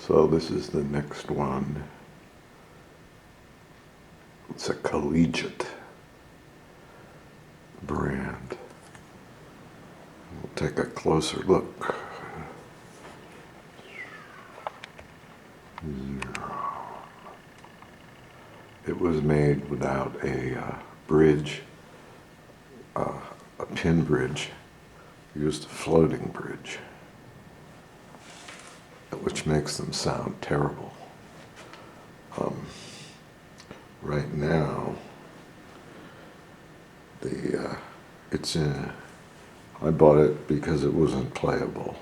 So this is the next one. It's a Collegiate brand. We'll take a closer look. It was made without a bridge, a pin bridge. We used a floating bridge, which makes them sound terrible. Right now, it's in. I bought it because it wasn't playable.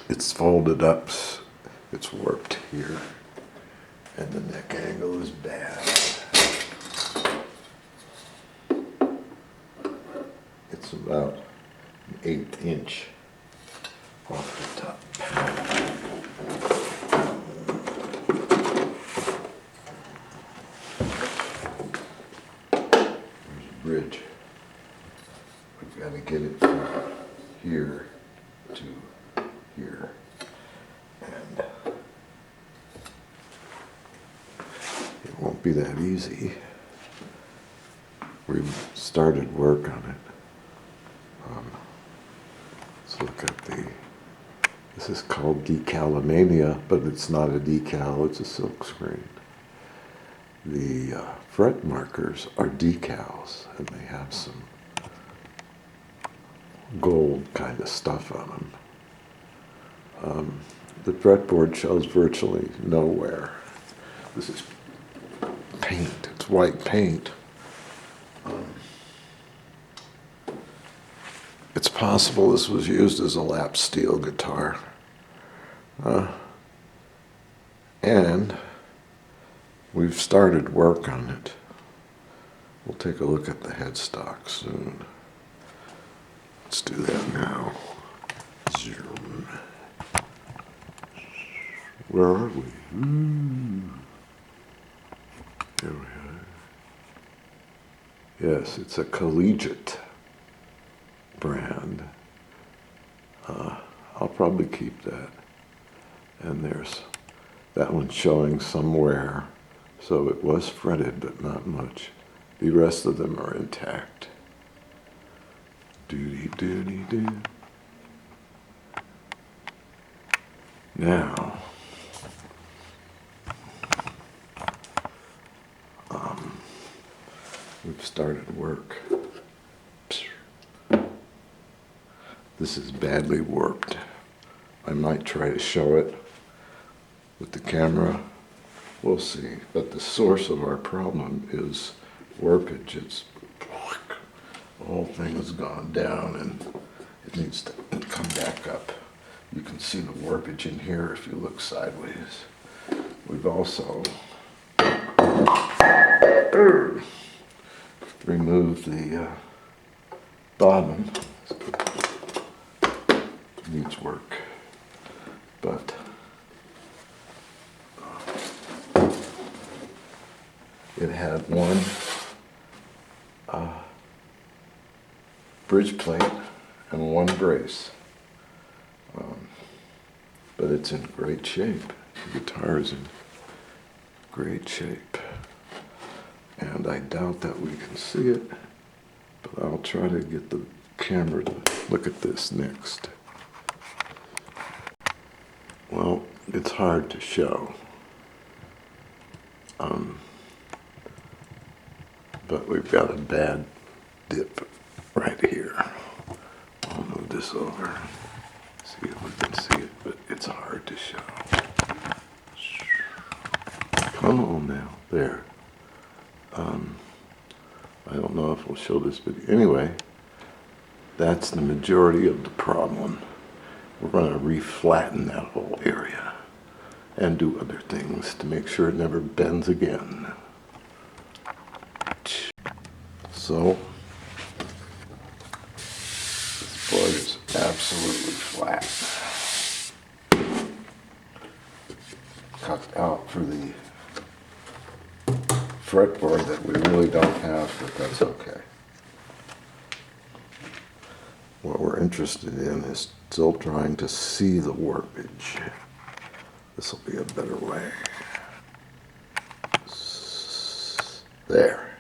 It's folded up. It's warped here, and the neck angle is bad. It's about an 1/8 inch off the top. There's a bridge. We've got to get it from here to here. And it won't be that easy. We've started work on it. Let's look at this is called Decalamania, but it's not a decal, it's a silk screen. The fret markers are decals, and they have some gold kind of stuff on them. The fretboard shows virtually nowhere. This is paint, it's white paint. It's possible this was used as a lap steel guitar. And we've started work on it. We'll take a look at the headstock soon. Let's do that now. Zoom. Where are we? There we are. Yes, it's a Collegiate brand. I'll probably keep that. And there's that one showing somewhere. So it was fretted, but not much. The rest of them are intact. Doody-doody-doo. Now, we've started work. This is badly warped. I might try to show it with the camera. We'll see. But the source of our problem is warpage. It's the whole thing has gone down and it needs to come back up. You can see the warpage in here if you look sideways. We've also removed the bottom. Needs work, but it had one bridge plate and one brace, but it's in great shape. The guitar is in great shape, and I doubt that we can see it, but I'll try to get the camera to look at this next. Well, it's hard to show, but we've got a bad dip right here. I'll move this over, see if we can see it, but it's hard to show. Come on now, there. I don't know if we'll show this video. Anyway, that's the majority of the problem. We're going to reflatten that whole area and do other things to make sure it never bends again. So, this board is absolutely flat. Cut out for the fretboard that we really don't have, but that's okay. what we're interested in is still trying to see the warpage. This will be a better way. There.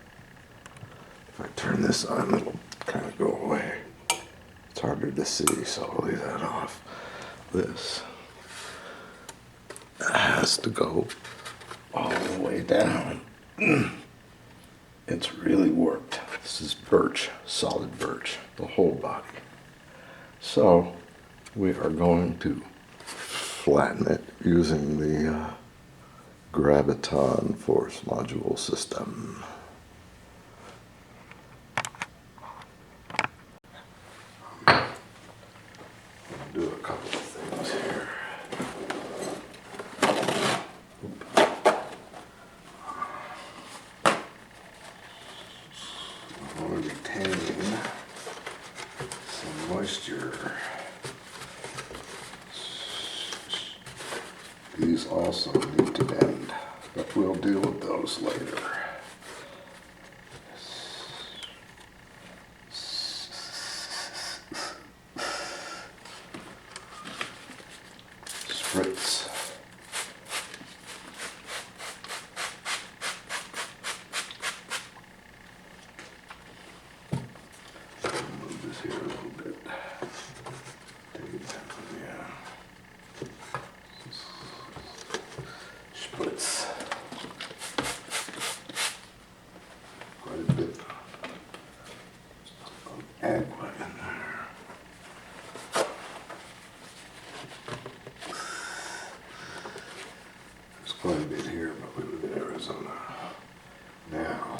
If I turn this on, it'll kind of go away. It's harder to see, so I'll leave that off. This has to go all the way down. It's really warped. This is birch, solid birch, the whole body. So we are going to flatten it using the graviton force module system. Do a couple of things here. I want to retain some moisture. These also need to bend, but we'll deal with those later. Spritz. Move this here a little bit. Take it down, yeah. Spritz. Quite a bit of agua in there. There's quite a bit here, but we live in Arizona. Now,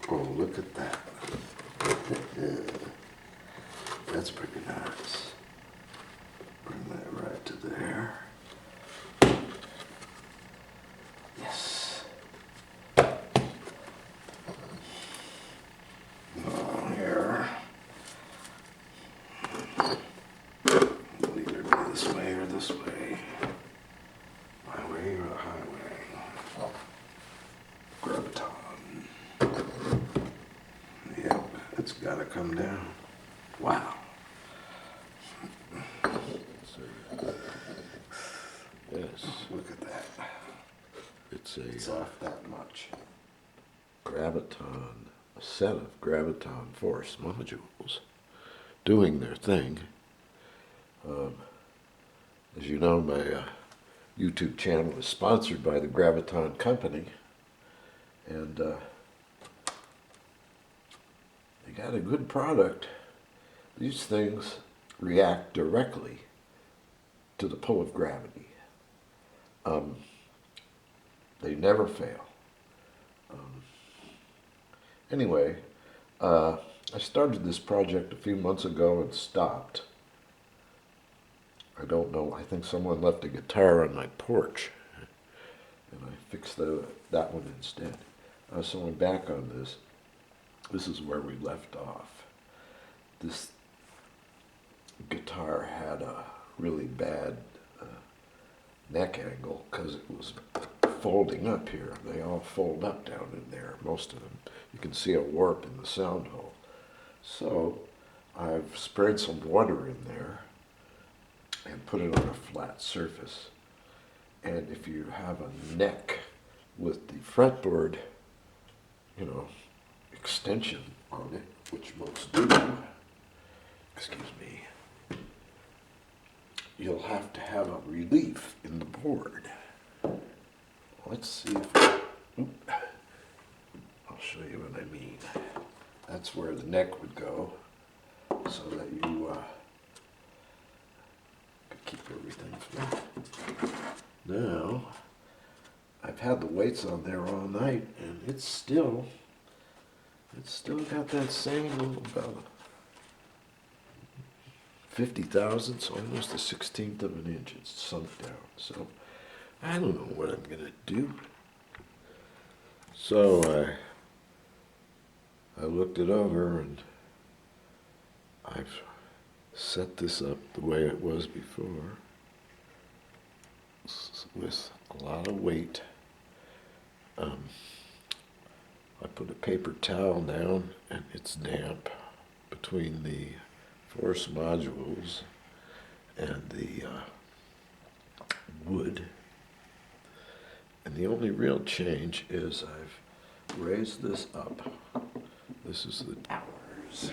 oh, look at that. That's pretty nice. Bring that right to there. Yes. Here. It'll either be this way or this way. My way or the highway. Graviton. Yep, it's gotta come down. Wow. Yes. Look at that. It's off that much. Graviton, a set of graviton force modules doing their thing. As you know, my YouTube channel is sponsored by the Graviton Company, and they got a good product. These things react directly to the pull of gravity. They never fail. Anyway, I started this project a few months ago and stopped. I don't know, I think someone left a guitar on my porch, and I fixed that one instead. So I'm back on this. This is where we left off. This guitar had a really bad neck angle because it was folding up here. They all fold up down in there, most of them. You can see a warp in the sound hole. So I've sprayed some water in there and put it on a flat surface. And if you have a neck with the fretboard, you know, extension on it, which most do, excuse me, you'll have to have a relief in the board. Let's see if I'll show you what I mean. That's where the neck would go, so that you could keep everything flat. Now, I've had the weights on there all night, and it's still got that same little about 50 thousandths, almost a 16th of an inch. It's sunk down. So I don't know what I'm gonna do. So I looked it over, and I've set this up the way it was before, with a lot of weight. I put a paper towel down, and it's damp between the force modules and the wood. And the only real change is I've raised this up. This is the towers.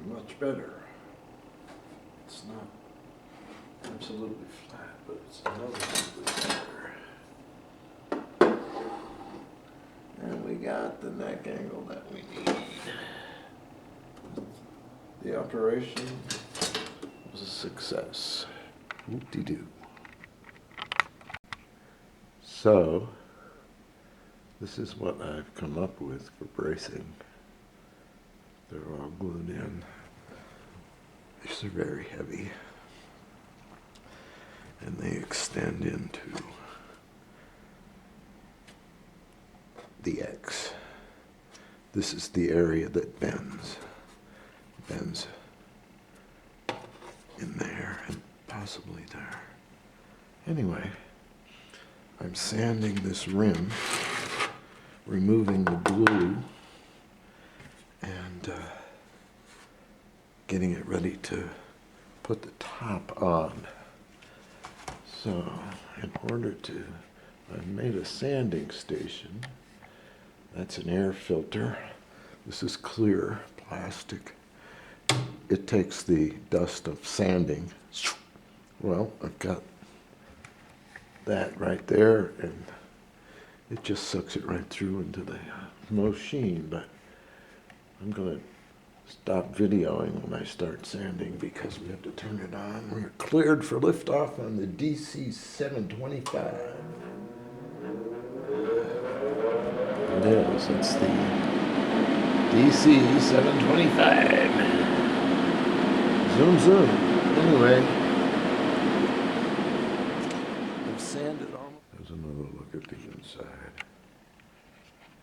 Much better. It's not absolutely flat, but it's noticeably better. And we got the neck angle that we need. The operation was a success. Whoop-de-doo. So, this is what I've come up with for bracing. They're all glued in. These are very heavy. And they extend into the X. This is the area that bends in there and possibly there. Anyway, I'm sanding this rim, removing the glue, and getting it ready to put the top on. So, in order to, I've made a sanding station. That's an air filter. This is clear plastic. It takes the dust of sanding. Well, I've got that right there, and it just sucks it right through into the machine. But I'm going to stop videoing when I start sanding because we have to turn it on. We're cleared for liftoff on the DC 725. It is. It's the DC 725. Zoom, zoom. Anyway, I've sanded all. There's another look at the inside.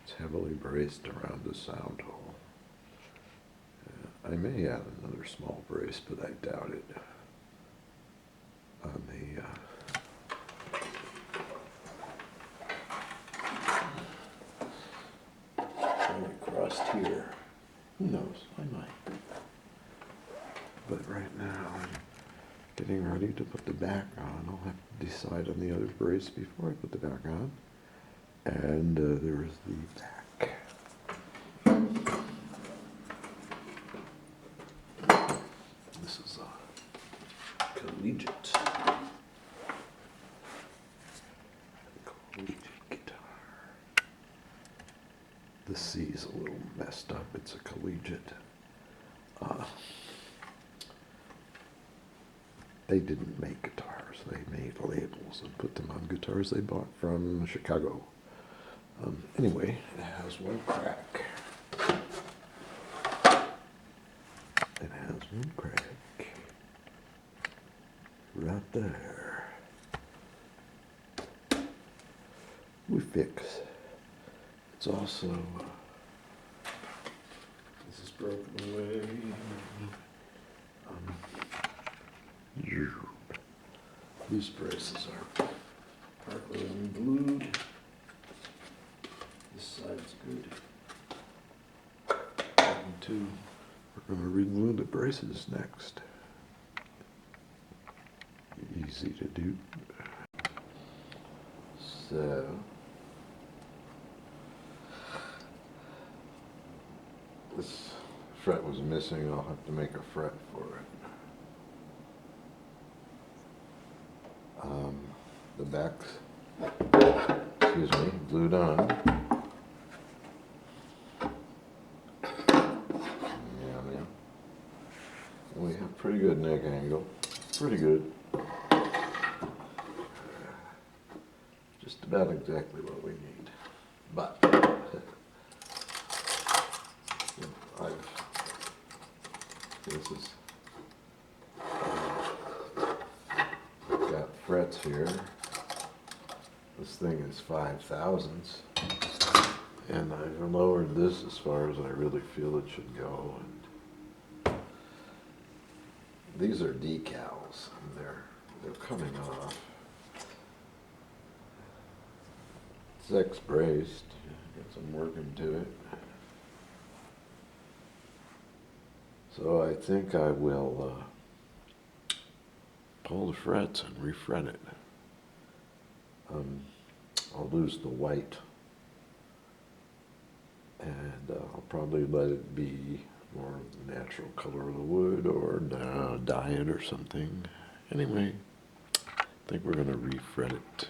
It's heavily braced around the sound hole. I may add another small brace, but I doubt it. On the across here. Who knows? I might. But right now, I'm getting ready to put the back on. I'll have to decide on the other brace before I put the back on. And there's the back. This is a Collegiate. Collegiate guitar. The C is a little messed up. It's a Collegiate. They didn't make guitars. They made labels and put them on guitars they bought from Chicago. Anyway, it has one crack. It has one crack right there. We fix. It's also, this is broken away. These braces are partly unglued. This side's good. And two, we're going to re-glue the braces next. Easy to do. So, this fret was missing. I'll have to make a fret for it. The back's, excuse me, glued on. Yeah, man. And we have pretty good neck angle. Pretty good. Just about exactly what we need. But this is got frets here. This thing is 5 thousandths, and I've lowered this as far as I really feel it should go. And these are decals, and they're coming off. It's braced. Got some working to it. So I think I will pull the frets and refret it. I'll lose the white, and I'll probably let it be more of the natural color of the wood, or dye it or something. Anyway, I think we're going to refret it.